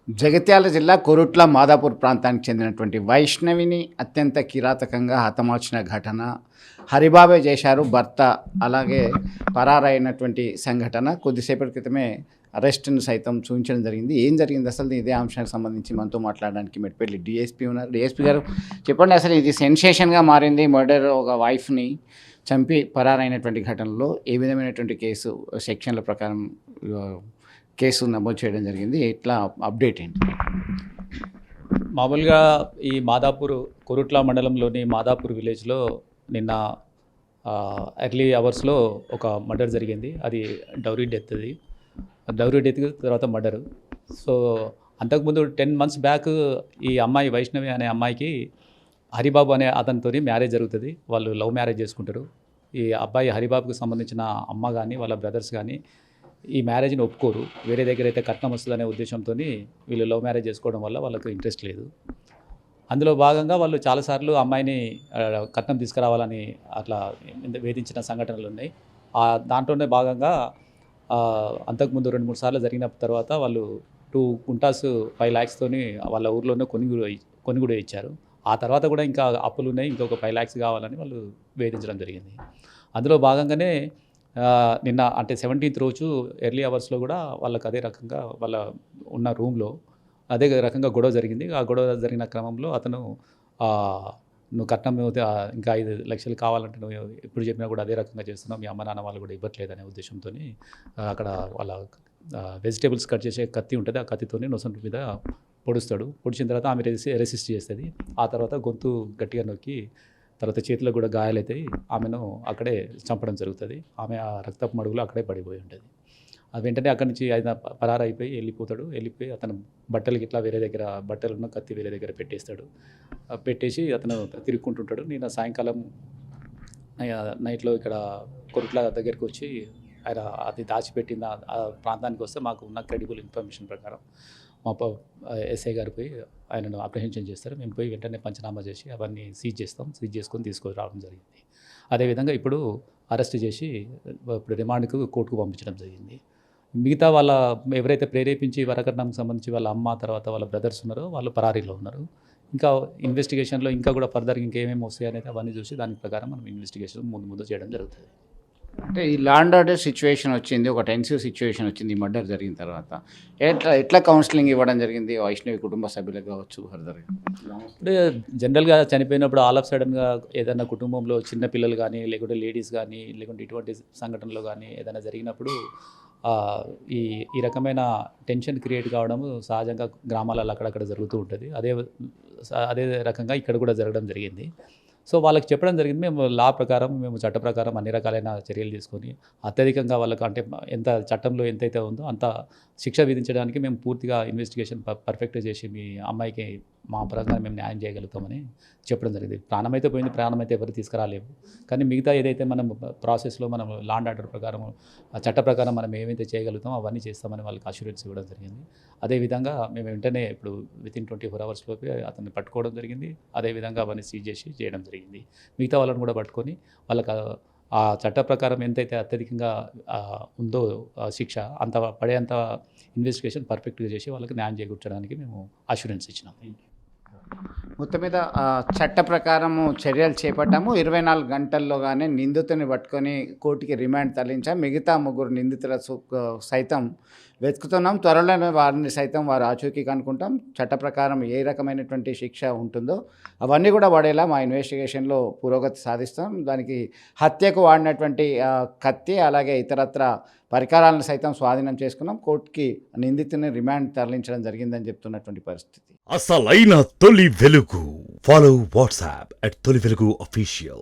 జగిత్యాల జిల్లా కొరుట్ల మాదాపూర్ ప్రాంతానికి చెందినటువంటి వైష్ణవిని అత్యంత కిరాతకంగా హతమార్చిన ఘటన హరిబాబే చేశారు భర్త అలాగే పరారైనటువంటి సంఘటన కొద్దిసేపటి క్రితమే అరెస్ట్ను సైతం చూపించడం జరిగింది. ఏం జరిగింది అసలు ఇదే అంశానికి సంబంధించి మనతో మాట్లాడడానికి మెట్పల్లి డిఎస్పీ ఉన్నారు. డిఎస్పీ గారు చెప్పండి, అసలు ఇది సెన్సేషన్గా మారింది. మర్డర్ ఒక వైఫ్ని చంపి పరారైనటువంటి ఘటనలో ఏ విధమైనటువంటి కేసు సెక్షన్ల ప్రకారం కేసు నమోదు చేయడం జరిగింది, ఎట్లా అప్డేట్ ఏంటి? మామూలుగా ఈ మాదాపూర్ కొరుట్ల మండలంలోని మాదాపూర్ విలేజ్లో నిన్న ఎర్లీ అవర్స్లో ఒక మర్డర్ జరిగింది. అది డౌరీ డెత్. డౌరీ డెత్ తర్వాత మర్డర్. సో అంతకుముందు 10 months బ్యాక్ ఈ అమ్మాయి వైష్ణవి అనే అమ్మాయికి హరిబాబు అనే అతనితో మ్యారేజ్ జరుగుతుంది. వాళ్ళు లవ్ మ్యారేజ్ చేసుకుంటారు. ఈ అబ్బాయి హరిబాబుకి సంబంధించిన అమ్మ కానీ వాళ్ళ బ్రదర్స్ కానీ ఈ మ్యారేజ్ని ఒప్పుకోరు. వేరే దగ్గర అయితే కట్నం వస్తుందనే ఉద్దేశంతో వీళ్ళు లవ్ మ్యారేజ్ చేసుకోవడం వల్ల వాళ్ళకు ఇంట్రెస్ట్ లేదు. అందులో భాగంగా వాళ్ళు చాలాసార్లు అమ్మాయిని కట్నం తీసుకురావాలని అట్లా వేధించిన సంఘటనలు ఉన్నాయి. దాంట్లోనే భాగంగా అంతకుముందు 2-3 సార్లు జరిగిన తర్వాత వాళ్ళు 2 గుంటాస్ 5 lakhs వాళ్ళ ఊర్లోనే కొని కూడా ఇచ్చారు. ఆ తర్వాత కూడా ఇంకా అప్పులు ఉన్నాయి, ఇంకొక 5 lakhs కావాలని వాళ్ళు వేధించడం జరిగింది. అందులో భాగంగానే నిన్న అంటే 17th రోజు ఎర్లీ అవర్స్లో కూడా వాళ్ళకి అదే రకంగా వాళ్ళ ఉన్న రూమ్లో అదే రకంగా గొడవ జరిగింది. ఆ గొడవ జరిగిన క్రమంలో అతను నువ్వు కట్నం ఇంకా 5 లక్షలు కావాలంటే నువ్వు ఎప్పుడు చెప్పినా కూడా అదే రకంగా చేస్తున్నావు, మీ అమ్మ నాన్న వాళ్ళు కూడా ఇవ్వట్లేదనే ఉద్దేశంతో అక్కడ వాళ్ళ వెజిటేబుల్స్ కట్ చేసే కత్తి ఉంటుంది, ఆ కత్తితోనే నొసంటి మీద పొడుస్తాడు. పొడిచిన తర్వాత ఆమె రెసిస్ట్ చేస్తుంది. ఆ తర్వాత గొంతు గట్టిగా నొక్కి తర్వాత చేతిలో కూడా గాయాలైతాయి. ఆమెను అక్కడే చంపడం జరుగుతుంది. ఆమె ఆ రక్తపు మడుగులో అక్కడే పడిపోయి ఉంటుంది. అది వెంటనే అక్కడి నుంచి ఆయన పరారైపోయి వెళ్ళిపోయి అతను బట్టలకి ఇట్లా వేరే దగ్గర బట్టలున్న కత్తి వేరే దగ్గర పెట్టేసి అతను తిరుక్కుంటుంటాడు. నేను సాయంకాలం నైట్లో ఇక్కడ కొరుట్ల దగ్గరికి వచ్చి ఆయన అది దాచిపెట్టిన ఆ ప్రాంతానికి వస్తే మాకు ఉన్న క్రెడిబుల్ ఇన్ఫర్మేషన్ ప్రకారం మా ఎస్ఐ గారు పోయి ఆయనను అప్రహెన్షన్ చేస్తారు. మేము పోయి వెంటనే పంచనామా చేసి అవన్నీ సీజ్ చేసుకొని తీసుకురావడం జరిగింది. అదేవిధంగా ఇప్పుడు అరెస్ట్ చేసి ఇప్పుడు రిమాండ్కు కోర్టుకు పంపించడం జరిగింది. మిగతా వాళ్ళ ఎవరైతే ప్రేరేపించి వరకట్నంకి సంబంధించి వాళ్ళ అమ్మ తర్వాత వాళ్ళ బ్రదర్స్ ఉన్నారో వాళ్ళు పరారీలో ఉన్నారు. ఇంకా ఇన్వెస్టిగేషన్లో ఇంకా కూడా ఫర్దర్ ఇంకేమేమి వస్తాయి అనేది అవన్నీ చూసి దాని ప్రకారం మనం ఇన్వెస్టిగేషన్ ముందు చేయడం జరుగుతుంది. అంటే ఈ లా అండ్ ఆర్డర్ సిచ్యువేషన్ వచ్చింది, ఒక టెన్సివ్ సిచ్యువేషన్ వచ్చింది ఈ మర్డర్ జరిగిన తర్వాత. ఎట్లా కౌన్సిలింగ్ ఇవ్వడం జరిగింది వైష్ణవి కుటుంబ సభ్యులకు కావచ్చు ఫర్దర్గా? అంటే జనరల్గా చనిపోయినప్పుడు ఆల్ ఆఫ్ సడన్గా ఏదైనా కుటుంబంలో చిన్న పిల్లలు కానీ లేకుంటే లేడీస్ కానీ లేకుంటే ఇటువంటి సంఘటనలో కానీ ఏదైనా జరిగినప్పుడు ఈ రకమైన టెన్షన్ క్రియేట్ కావడం సహజంగా గ్రామాలలో అక్కడక్కడ జరుగుతూ ఉంటుంది. అదే రకంగా ఇక్కడ కూడా జరగడం జరిగింది. సో వాళ్ళకి చెప్పడం జరిగింది, మేము చట్ట ప్రకారం అన్ని రకాలైన చర్యలు తీసుకొని అత్యధికంగా వాళ్ళకు అంటే ఎంత చట్టంలో ఎంతైతే ఉందో అంత శిక్ష విధించడానికి మేము పూర్తిగా ఇన్వెస్టిగేషన్ పర్ఫెక్ట్గా చేసి మీ అమ్మాయికి మా పరంగా మేము న్యాయం చేయగలుగుతామని చెప్పడం జరిగింది. ప్రాణం అయితే పోయింది, ప్రాణం అయితే ఎవరు తీసుకురాలేము. కానీ మిగతా ఏదైతే మనం ప్రాసెస్లో మనం లా అండ్ ఆర్డర్ ప్రకారం చట్ట ప్రకారం మనం ఏమైతే చేయగలుగుతామో అవన్నీ చేస్తామని వాళ్ళకి అష్యూరెన్స్ ఇవ్వడం జరిగింది. అదేవిధంగా మేము వెంటనే ఇప్పుడు వితిన్ 24 hours లోపే అతన్ని పట్టుకోవడం జరిగింది. అదేవిధంగా అవన్నీ సీజ్ చేసి చేయడం జరిగింది. మిగతా వాళ్ళని కూడా పట్టుకొని వాళ్ళకి ఆ చట్ట ప్రకారం ఎంతైతే అత్యధికంగా ఉందో శిక్ష అంత పడేంత ఇన్వెస్టిగేషన్ పర్ఫెక్ట్గా చేసి వాళ్ళకి న్యాయం చేకూర్చడానికి మేము అష్యూరెన్స్ ఇచ్చినాం. మొత్తం మీద చట్ట ప్రకారము చర్యలు చేపట్టాము. 24 గంటల్లోగానే నిందితుని పట్టుకొని కోర్టుకి రిమాండ్ తరలించాం. మిగతా 3 నిందితుల సైతం వెతుకుతున్నాం. త్వరలోనే వారిని సైతం వారు ఆచూకీ కనుక్కుంటాం. చట్ట ప్రకారం ఏ రకమైనటువంటి శిక్ష ఉంటుందో అవన్నీ కూడా పడేలా మా ఇన్వెస్టిగేషన్లో పురోగతి సాధిస్తాం. దానికి హత్యకు వాడినటువంటి కత్తి అలాగే ఇతరత్ర పరికరాలను సైతం స్వాధీనం చేసుకున్నాం. కోర్టుకి నిందితుని రిమాండ్ తరలించడం జరిగిందని చెప్తున్నటువంటి పరిస్థితి. అసలైన తొలి వెలుగు. ఫాలో వాట్సాప్ @తొలి వెలుగు official.